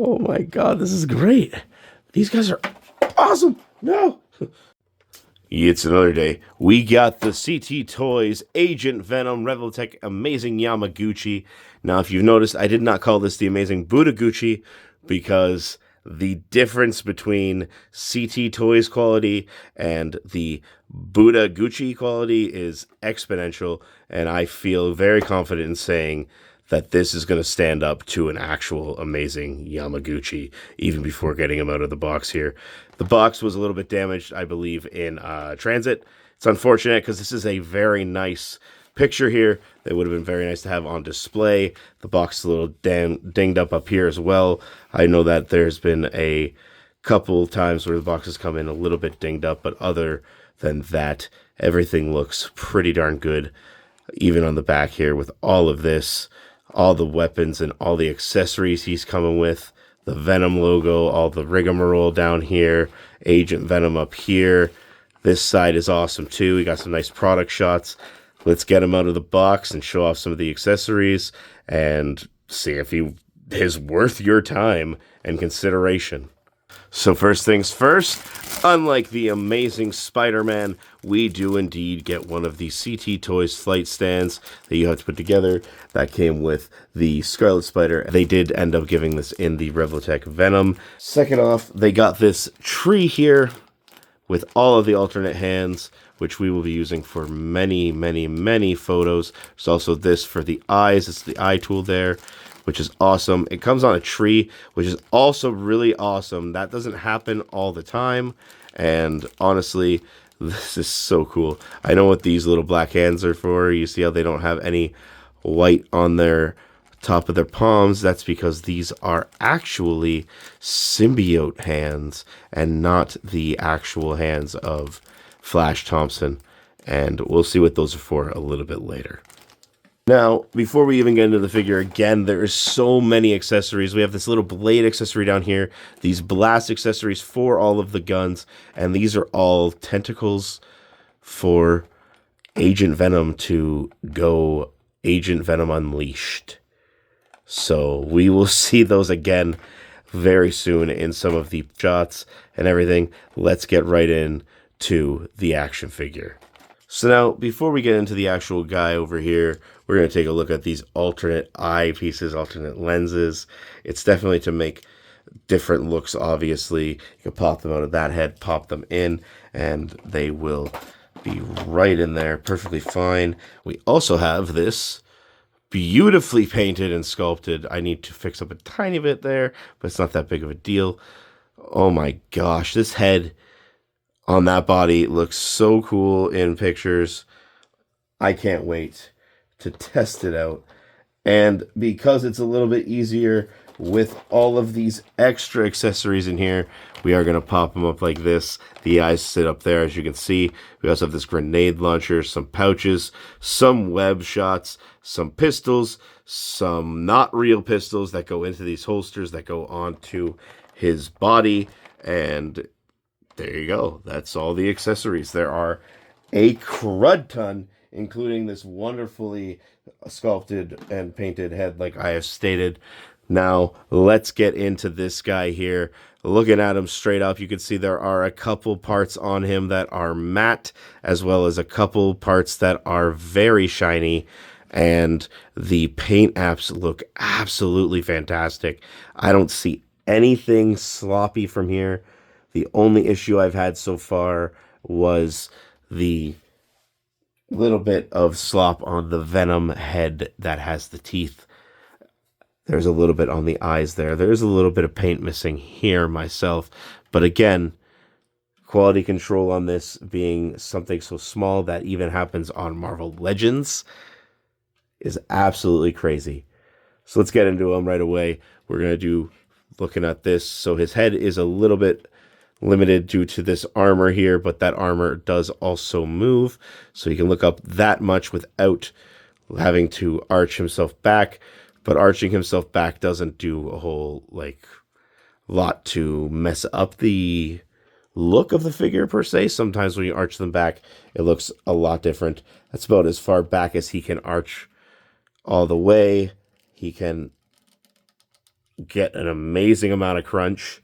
Oh my god, this is great. These guys are awesome. No. It's another day. We got the CT Toys Agent Venom Reveltech Amazing Yamaguchi. Now, if you've noticed, I did not call this the Amazing Budaguchi because the difference between CT Toys quality and the Budaguchi quality is exponential, and I feel very confident in saying that this is going to stand up to an actual amazing Yamaguchi, even before getting him out of the box here. The box was a little bit damaged, I believe, in transit. It's unfortunate because this is a very nice picture here that would have been very nice to have on display. The box is a little dinged up here as well. I know that there's been a couple times where the boxes come in a little bit dinged up, but other than that, everything looks pretty darn good. Even on the back here with all of this, all the weapons and all the accessories he's coming with, the Venom logo, all the rigmarole down here, Agent Venom up here. This side is awesome too. We got some nice product shots. Let's get him out of the box and show off some of the accessories and see if he is worth your time and consideration. So first things first, unlike the Amazing Spider-Man, we do indeed get one of the CT Toys flight stands that you have to put together. That came with the Scarlet Spider. They did end up giving this in the Reveltech Venom. Second off, they got this tree here with all of the alternate hands, which we will be using for many, many, many photos. There's also this for the eyes. It's the eye tool there, which is awesome. It comes on a tree, which is also really awesome. That doesn't happen all the time, and honestly, this is so cool. I know what these little black hands are for. You see how they don't have any white on their top of their palms? That's because these are actually symbiote hands and not the actual hands of Flash Thompson, and we'll see what those are for a little bit later. Now, before we even get into the figure, again, there is so many accessories. We have this little blade accessory down here, these blast accessories for all of the guns, and these are all tentacles for Agent Venom to go Agent Venom Unleashed. So we will see those again very soon in some of the shots and everything. Let's get right in to the action figure. So now, before we get into the actual guy over here, we're going to take a look at these alternate eye pieces, alternate lenses. It's definitely to make different looks, obviously. You can pop them out of that head, pop them in, and they will be right in there, perfectly fine. We also have this beautifully painted and sculpted. I need to fix up a tiny bit there, but it's not that big of a deal. Oh my gosh, this head on that body looks so cool in pictures. I can't wait to test it out. And because it's a little bit easier with all of these extra accessories in here, we are going to pop them up like this. The eyes sit up there, as you can see. We also have this grenade launcher, some pouches, some web shots, some pistols, some not real pistols that go into these holsters that go onto his body, and there you go. That's all the accessories. There are a crud ton, including this wonderfully sculpted and painted head, like I have stated. Now, let's get into this guy here. Looking at him straight up, you can see there are a couple parts on him that are matte, as well as a couple parts that are very shiny, and the paint apps look absolutely fantastic. I don't see anything sloppy from here. The only issue I've had so far was the little bit of slop on the Venom head that has the teeth. There's a little bit on the eyes there. There's a little bit of paint missing here myself. But again, quality control on this being something so small that even happens on Marvel Legends is absolutely crazy. So let's get into him right away. We're going to do, looking at this, so his head is a little bit limited due to this armor here, but that armor does also move, so he can look up that much without having to arch himself back. But arching himself back doesn't do a whole lot to mess up the look of the figure per se. Sometimes when you arch them back, it looks a lot different. That's about as far back as he can arch all the way. He can get an amazing amount of crunch,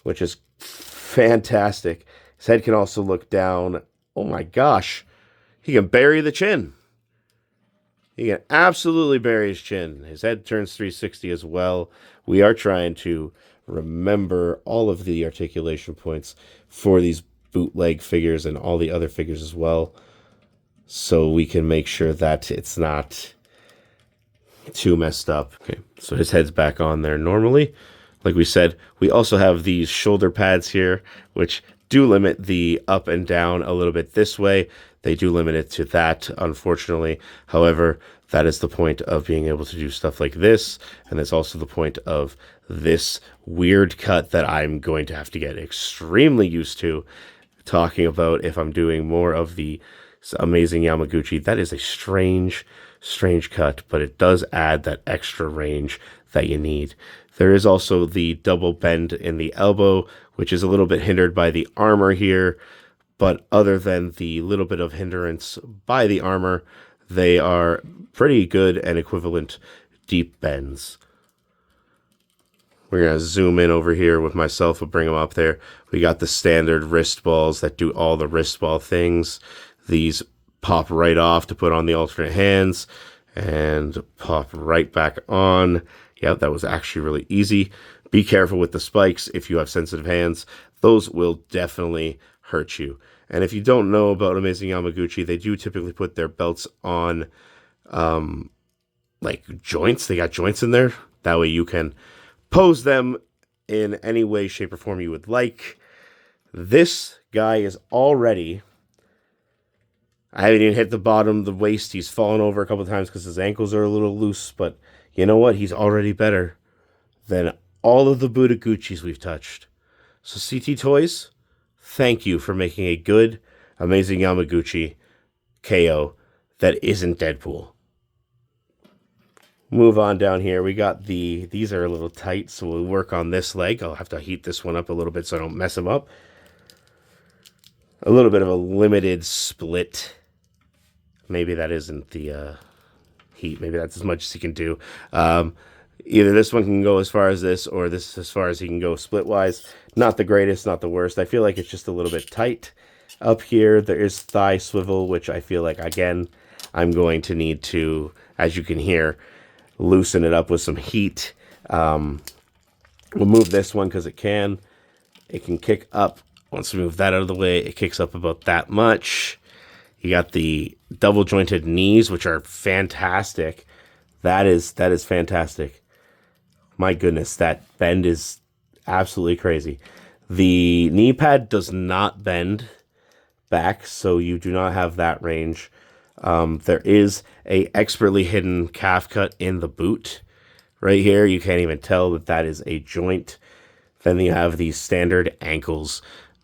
which is fantastic. His head can also look down. Oh my gosh. He can bury the chin. He can absolutely bury his chin. His head turns 360 as well. We are trying to remember all of the articulation points for these bootleg figures and all the other figures as well, so we can make sure that it's not too messed up. Okay, so his head's back on there normally. Like we said, we also have these shoulder pads here, which do limit the up and down a little bit this way. They do limit it to that, unfortunately. However, that is the point of being able to do stuff like this, and that's also the point of this weird cut that I'm going to have to get extremely used to talking about if I'm doing more of the amazing Yamaguchi. That is a strange cut, but it does add that extra range that you need. There is also the double bend in the elbow, which is a little bit hindered by the armor here, but other than the little bit of hindrance by the armor, they are pretty good and equivalent deep bends. We're going to zoom in over here with myself and bring them up there. We got the standard wrist balls that do all the wrist ball things. These pop right off to put on the alternate hands and pop right back on. Yeah, that was actually really easy. Be careful with the spikes if you have sensitive hands. Those will definitely hurt you. And if you don't know about Amazing Yamaguchi, they do typically put their belts on like joints. They got joints in there. That way you can pose them in any way, shape, or form you would like. This guy is already... I haven't even hit the bottom of the waist. He's fallen over a couple of times because his ankles are a little loose. But you know what? He's already better than all of the Budoguchis we've touched. So CT Toys, thank you for making a good, Amazing Yamaguchi KO that isn't Deadpool. Move on down here. We got these are a little tight, so we'll work on this leg. I'll have to heat this one up a little bit so I don't mess him up. A little bit of a limited split. Maybe that isn't the heat. Maybe that's as much as he can do. Either this one can go as far as this, or this as far as he can go split-wise. Not the greatest, not the worst. I feel like it's just a little bit tight. Up here, there is thigh swivel, which I feel like, again, I'm going to need to, as you can hear, loosen it up with some heat. We'll move this one because it can. It can kick up. Once we move that out of the way, it kicks up about that much. You got the double jointed knees, which are fantastic. That is fantastic. My goodness, that bend is absolutely crazy. The knee pad does not bend back, so you do not have that range. There is a expertly hidden calf cut in the boot right here. You can't even tell that that is a joint. Then you have these standard ankles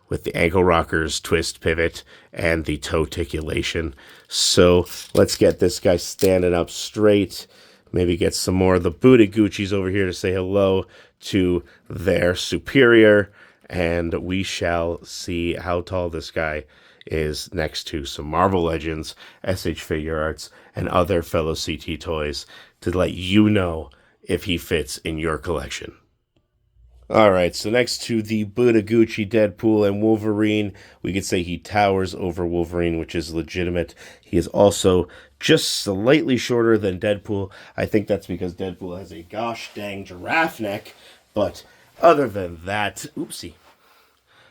with the ankle rockers, twist, pivot, and the toe articulation. So let's get this guy standing up straight. Maybe get some more of the Budoguchis over here to say hello to their superior. And we shall see how tall this guy is next to some Marvel Legends, SH Figure Arts, and other fellow CT Toys to let you know if he fits in your collection. Alright, so next to the Budoguchi, Deadpool, and Wolverine, we could say he towers over Wolverine, which is legitimate. He is also just slightly shorter than Deadpool. I think that's because Deadpool has a gosh dang giraffe neck, but other than that, oopsie.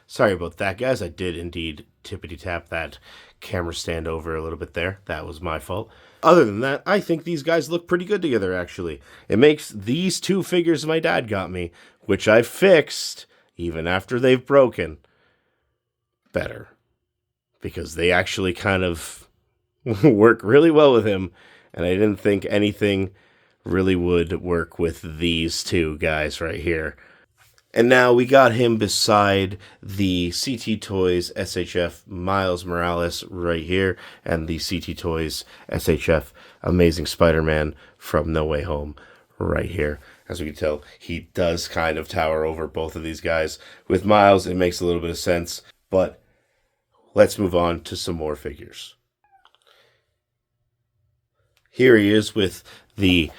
Sorry about that, guys. I did indeed tippity-tap that camera stand over a little bit there. That was my fault. Other than that, I think these guys look pretty good together, actually. It makes these two figures my dad got me, which I fixed, even after they've broken, better. Because they actually kind of work really well with him, and I didn't think anything really would work with these two guys right here. And now we got him beside the CT Toys SHF Miles Morales right here, and the CT Toys SHF Amazing Spider-Man from No Way Home right here. As we can tell, he does kind of tower over both of these guys. With Miles, it makes a little bit of sense, but let's move on to some more figures. Here he is with the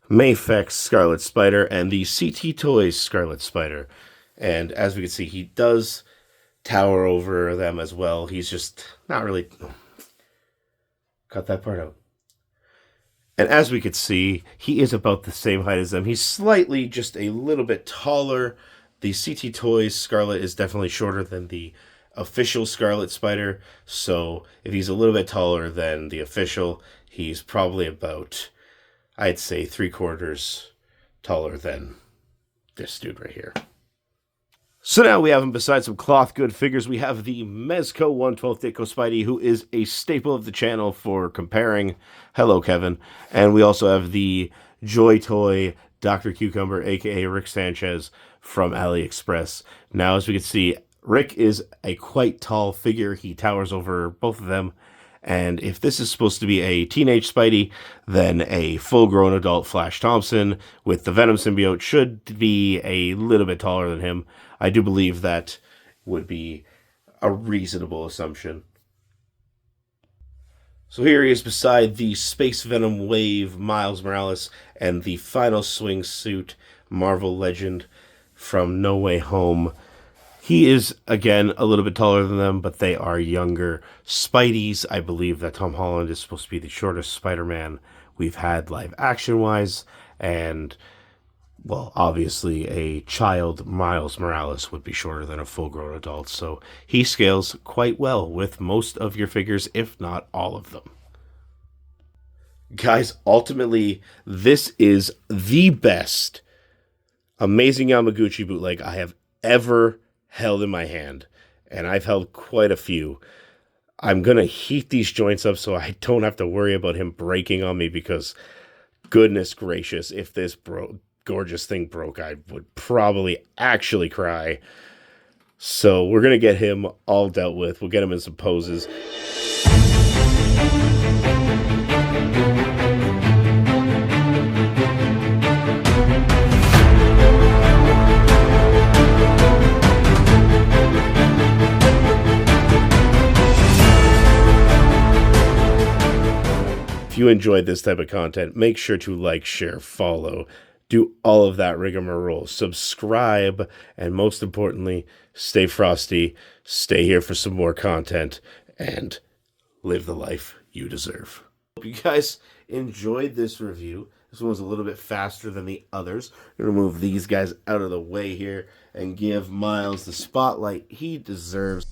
Mayfex Scarlet Spider, and the CT Toys Scarlet Spider. And as we can see, he does tower over them as well. He's just not really... Cut that part out. And as we could see, he is about the same height as them. He's slightly, just a little bit taller. The CT Toys Scarlet is definitely shorter than the official Scarlet Spider. So if he's a little bit taller than the official, he's probably about, I'd say, 3/4 taller than this dude right here. So now we have him beside some cloth good figures. We have the Mezco 1/12 Ditko Spidey, who is a staple of the channel for comparing. Hello, Kevin. And we also have the Joy Toy Dr. Cucumber, aka Rick Sanchez from AliExpress. Now, as we can see, Rick is a quite tall figure. He towers over both of them. And if this is supposed to be a teenage Spidey, then a full-grown adult Flash Thompson with the Venom symbiote should be a little bit taller than him. I do believe that would be a reasonable assumption. So here he is beside the Space Venom Wave Miles Morales and the final swing suit Marvel Legend from No Way Home. He is, again, a little bit taller than them, but they are younger Spideys. I believe that Tom Holland is supposed to be the shortest Spider-Man we've had live action-wise. And, well, obviously a child Miles Morales would be shorter than a full-grown adult. So he scales quite well with most of your figures, if not all of them. Guys, ultimately, this is the best Amazing Yamaguchi bootleg I have ever held in my hand, and I've held quite a few. I'm gonna heat these joints up so I don't have to worry about him breaking on me, because goodness gracious, if this gorgeous thing broke, I would probably actually cry. So we're gonna get him all dealt with. We'll get him in some poses. If you enjoyed this type of content, make sure to like, share, follow, do all of that rigmarole, subscribe, and most importantly, stay frosty, stay here for some more content, and live the life you deserve. Hope you guys enjoyed this review. This one was a little bit faster than the others. I'm going to move these guys out of the way here and give Miles the spotlight he deserves.